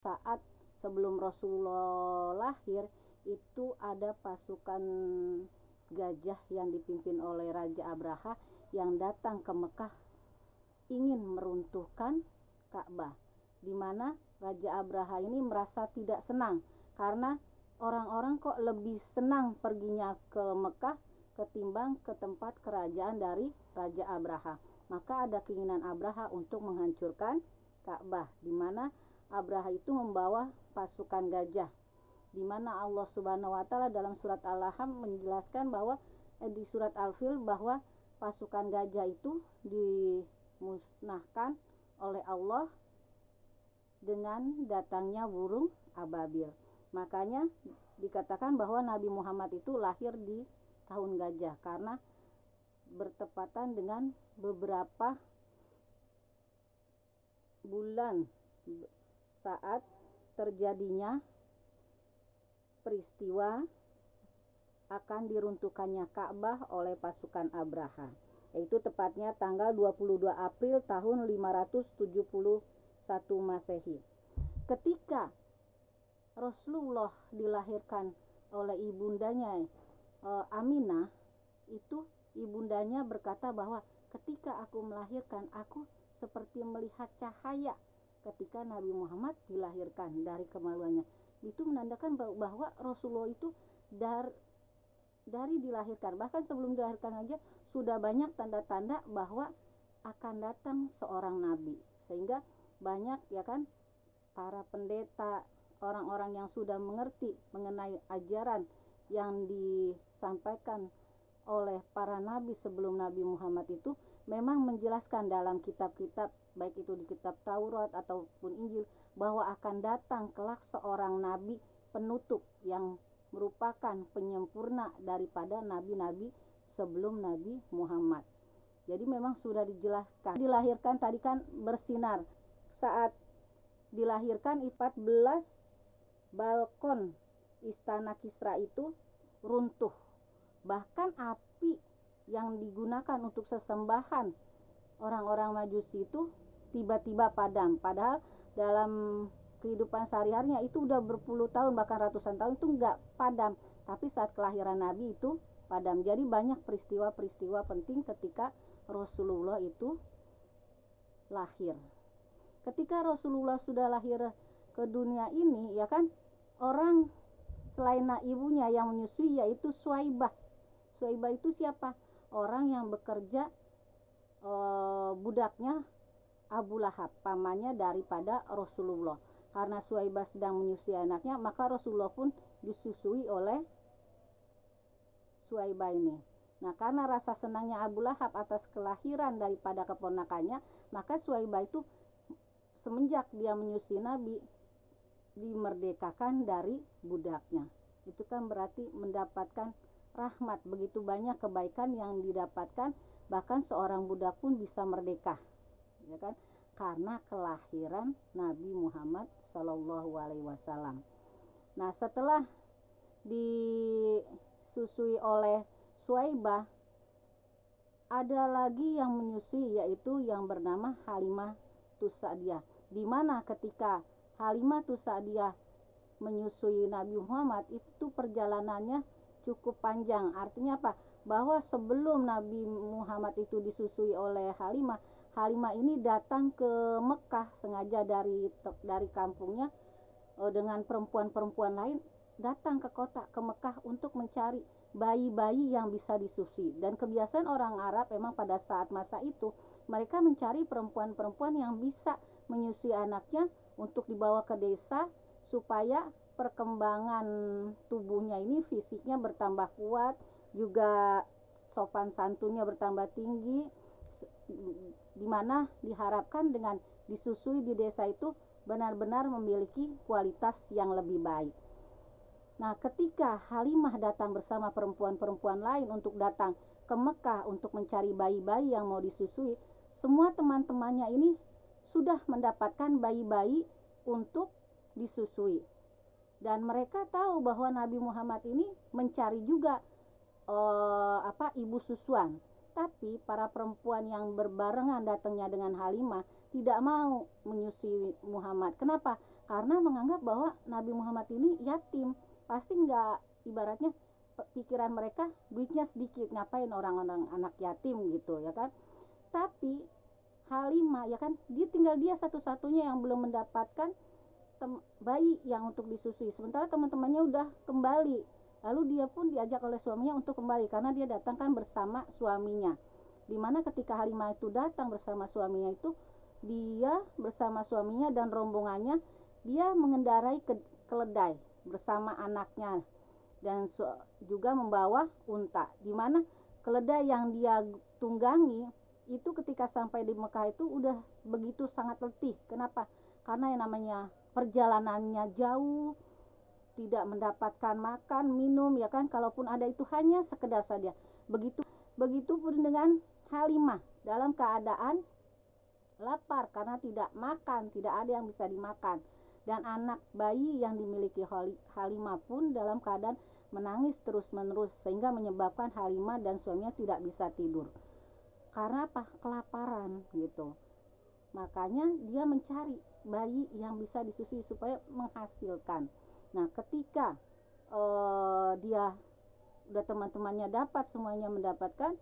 saat sebelum Rasulullah lahir itu ada pasukan gajah yang dipimpin oleh Raja Abraha yang datang ke Mekah ingin meruntuhkan Ka'bah, di mana Raja Abraha ini merasa tidak senang karena orang-orang kok lebih senang perginya ke Mekah ketimbang ke tempat kerajaan dari Raja Abraha. Maka ada keinginan Abraha untuk menghancurkan Ka'bah, di mana Abraha itu membawa pasukan gajah, di mana Allah Subhanahu wa taala dalam surat Al-Laham menjelaskan bahwa di surat Al-Fil bahwa pasukan gajah itu dimusnahkan oleh Allah dengan datangnya burung ababil. Makanya dikatakan bahwa Nabi Muhammad itu lahir di tahun gajah karena bertepatan dengan beberapa bulan saat terjadinya peristiwa akan diruntuhkannya Ka'bah oleh pasukan Abraha, yaitu tepatnya tanggal 22 April tahun 571 Masehi. Ketika Rasulullah dilahirkan oleh ibundanya Aminah, itu ibundanya berkata bahwa ketika aku melahirkan, aku seperti melihat cahaya ketika Nabi Muhammad dilahirkan dari kemaluannya. Itu menandakan bahwa Rasulullah itu dari dilahirkan, bahkan sebelum dilahirkan aja sudah banyak tanda-tanda bahwa akan datang seorang nabi, sehingga banyak ya kan para pendeta, orang-orang yang sudah mengerti mengenai ajaran yang disampaikan oleh para nabi sebelum Nabi Muhammad itu memang menjelaskan dalam kitab-kitab, baik itu di kitab Taurat ataupun Injil, bahwa akan datang kelak seorang nabi penutup yang merupakan penyempurna daripada nabi-nabi sebelum Nabi Muhammad. Jadi memang sudah dijelaskan. Dilahirkan tadi kan bersinar. Saat dilahirkan 14 balkon istana Kisra itu runtuh. Bahkan api yang digunakan untuk sesembahan orang-orang Majusi itu tiba-tiba padam. Padahal dalam kehidupan sehari-harinya itu udah berpuluh tahun bahkan ratusan tahun itu enggak padam, tapi saat kelahiran Nabi itu padam. Jadi banyak peristiwa-peristiwa penting ketika Rasulullah itu lahir. Ketika Rasulullah sudah lahir ke dunia ini ya kan, orang selain ibunya yang menyusui yaitu Suwaibah. Suwaibah itu siapa? Orang yang bekerja budaknya Abu Lahab, pamannya daripada Rasulullah. Karena Suwaibah sedang menyusui anaknya, maka Rasulullah pun disusui oleh Suwaibah ini. Nah, karena rasa senangnya Abu Lahab atas kelahiran daripada keponakannya, maka Suwaibah itu semenjak dia menyusui Nabi dimerdekakan dari budaknya. Itu kan berarti mendapatkan rahmat, begitu banyak kebaikan yang didapatkan, bahkan seorang budak pun bisa merdeka, ya kan, karena kelahiran Nabi Muhammad Shallallahu Alaihi Wasallam. Nah, setelah disusui oleh Suwaibah, ada lagi yang menyusui, yaitu yang bernama Halimah Sa'diyah, di mana ketika Halimah Sa'diyah menyusui Nabi Muhammad itu perjalanannya cukup panjang. Artinya apa? Bahwa sebelum Nabi Muhammad itu disusui oleh Halimah ini datang ke Mekah sengaja dari kampungnya dengan perempuan-perempuan lain, datang ke kota, ke Mekah untuk mencari bayi-bayi yang bisa disusui. Dan kebiasaan orang Arab memang pada saat masa itu mereka mencari perempuan-perempuan yang bisa menyusui anaknya untuk dibawa ke desa supaya perkembangan tubuhnya ini, fisiknya bertambah kuat, juga sopan santunnya bertambah tinggi, di mana diharapkan dengan disusui di desa itu benar-benar memiliki kualitas yang lebih baik. Nah, ketika Halimah datang bersama perempuan-perempuan lain untuk datang ke Mekah untuk mencari bayi-bayi yang mau disusui, semua teman-temannya ini sudah mendapatkan bayi-bayi untuk disusui. Dan mereka tahu bahwa Nabi Muhammad ini mencari juga ibu susuan. Tapi para perempuan yang berbarengan datangnya dengan Halimah tidak mau menyusui Muhammad. Kenapa? karena menganggap bahwa Nabi Muhammad ini yatim. Pasti nggak, ibaratnya pikiran mereka duitnya sedikit, ngapain orang-orang anak yatim gitu ya kan. Tapi Halimah ya kan, dia satu-satunya yang belum mendapatkan bayi yang untuk disusui, sementara teman-temannya udah kembali. Lalu dia pun diajak oleh suaminya untuk kembali karena dia datang kan bersama suaminya. Dimana ketika Halimah itu datang bersama suaminya itu, dia bersama suaminya dan rombongannya, dia mengendarai keledai bersama anaknya dan juga membawa unta. Dimana keledai yang dia tunggangi itu ketika sampai di Mekah itu udah begitu sangat letih. Kenapa? Karena yang namanya perjalanannya jauh, tidak mendapatkan makan, minum ya kan, kalaupun ada itu hanya sekedar saja. Begitupun dengan Halimah dalam keadaan lapar karena tidak makan, tidak ada yang bisa dimakan. Dan anak bayi yang dimiliki Halimah pun dalam keadaan menangis terus-menerus sehingga menyebabkan Halimah dan suaminya tidak bisa tidur. Karena apa? Kelaparan gitu. Makanya dia mencari bayi yang bisa disusui supaya menghasilkan. Nah, ketika dia udah teman-temannya dapat, semuanya mendapatkan,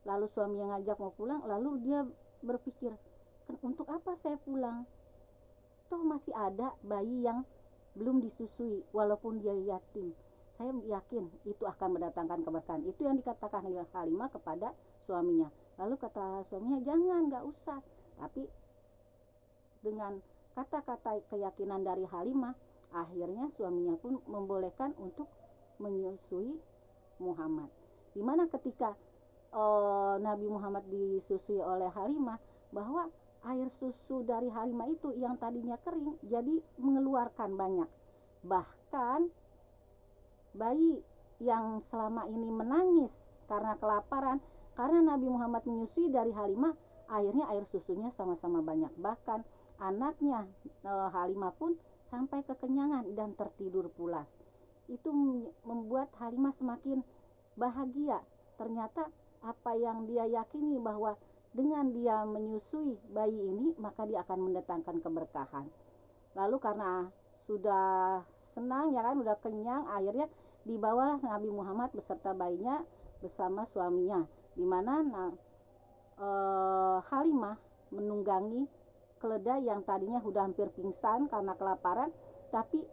lalu suami yang ngajak mau pulang, lalu dia berpikir, untuk apa saya pulang? Toh masih ada bayi yang belum disusui walaupun dia yatim. Saya yakin itu akan mendatangkan keberkahan. Itu yang dikatakan Halimah kepada suaminya. Lalu kata suaminya, jangan, gak usah. Tapi dengan kata-kata keyakinan dari Halimah, akhirnya suaminya pun membolehkan untuk menyusui Muhammad. Dimana ketika Nabi Muhammad disusui oleh Halimah, bahwa air susu dari Halimah itu yang tadinya kering jadi mengeluarkan banyak. Bahkan bayi yang selama ini menangis karena kelaparan, karena Nabi Muhammad menyusui dari Halimah, akhirnya air susunya sama-sama banyak. Bahkan anaknya Halimah pun sampai kekenyangan dan tertidur pulas. Itu membuat Halimah semakin bahagia. Ternyata apa yang dia yakini bahwa dengan dia menyusui bayi ini maka dia akan mendatangkan keberkahan. Lalu karena sudah senang ya kan, udah kenyang, akhirnya dibawa Nabi Muhammad beserta bayinya bersama suaminya, di mana Halimah menunggangi keledai yang tadinya sudah hampir pingsan karena kelaparan, tapi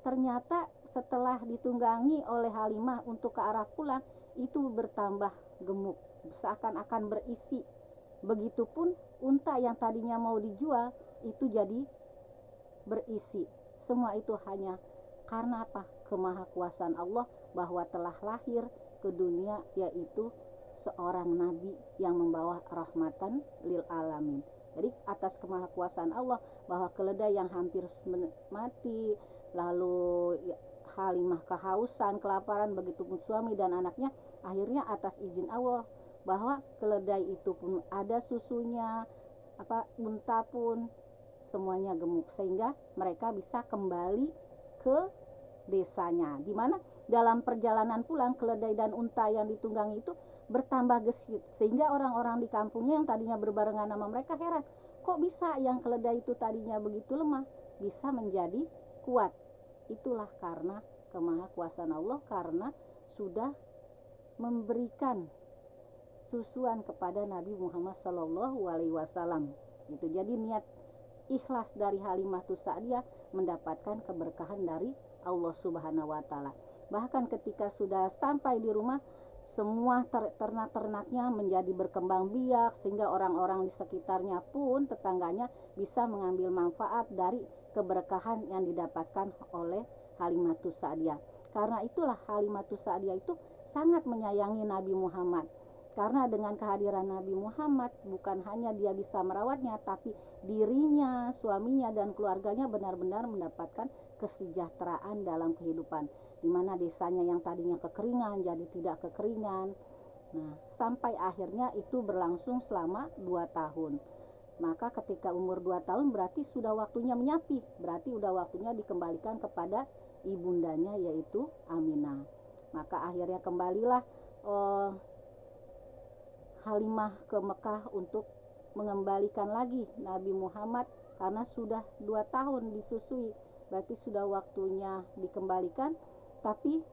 ternyata setelah ditunggangi oleh Halimah untuk ke arah pulang, itu bertambah gemuk, seakan-akan berisi. Begitupun unta yang tadinya mau dijual itu jadi berisi. Semua itu hanya karena apa? Kemahakuasaan Allah bahwa telah lahir ke dunia yaitu seorang nabi yang membawa rahmatan lil alamin. Jadi atas kemahakuasaan Allah bahwa keledai yang hampir mati, lalu Halimah kehausan, kelaparan, begitupun suami dan anaknya, akhirnya atas izin Allah bahwa keledai itu pun ada susunya, unta pun semuanya gemuk, sehingga mereka bisa kembali ke desanya. Dimana dalam perjalanan pulang, keledai dan unta yang ditunggangi itu bertambah gesit, sehingga orang-orang di kampungnya yang tadinya berbarengan sama mereka heran, kok bisa yang keledai itu tadinya begitu lemah bisa menjadi kuat. Itulah karena kemahakuasaan Allah, karena sudah memberikan susuan kepada Nabi Muhammad SAW. Itu jadi niat ikhlas dari Halimah Sa'diyah mendapatkan keberkahan dari Allah Subhanahu wa taala. Bahkan ketika sudah sampai di rumah, semua ternak-ternaknya menjadi berkembang biak, sehingga orang-orang di sekitarnya pun, tetangganya, bisa mengambil manfaat dari keberkahan yang didapatkan oleh Halimah Sa'diyah. Karena itulah Halimah Sa'diyah itu sangat menyayangi Nabi Muhammad. Karena dengan kehadiran Nabi Muhammad, bukan hanya dia bisa merawatnya, tapi dirinya, suaminya, dan keluarganya benar-benar mendapatkan kesejahteraan dalam kehidupan. Di mana desanya yang tadinya kekeringan jadi tidak kekeringan. Nah, sampai akhirnya itu berlangsung selama 2 tahun. Maka ketika umur 2 tahun berarti sudah waktunya menyapi, berarti sudah waktunya dikembalikan kepada ibundanya yaitu Aminah. Maka akhirnya kembalilah Halimah ke Mekah untuk mengembalikan lagi Nabi Muhammad karena sudah 2 tahun disusui, berarti sudah waktunya dikembalikan. Tapi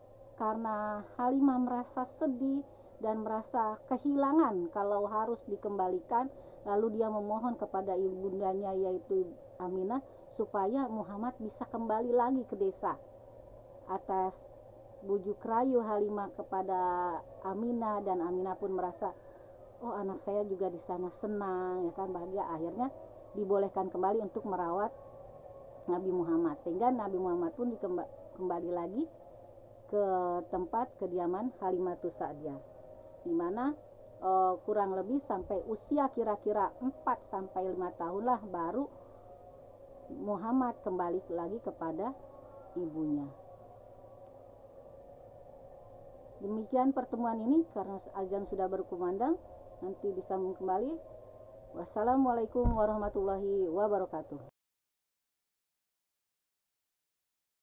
karena Halimah merasa sedih dan merasa kehilangan kalau harus dikembalikan, lalu dia memohon kepada ibundanya yaitu Aminah supaya Muhammad bisa kembali lagi ke desa. Atas bujuk rayu Halimah kepada Aminah, dan Aminah pun merasa, oh anak saya juga di sana senang, ya kan, bahagia. Akhirnya dibolehkan kembali untuk merawat Nabi Muhammad, sehingga Nabi Muhammad pun kembali lagi ke tempat kediaman Halimah Sa'diyah, di mana kurang lebih sampai usia kira-kira 4-5 tahun lah baru Muhammad kembali lagi kepada ibunya. Demikian pertemuan ini, karena azan sudah berkumandang, nanti disambung kembali. Wassalamualaikum warahmatullahi wabarakatuh.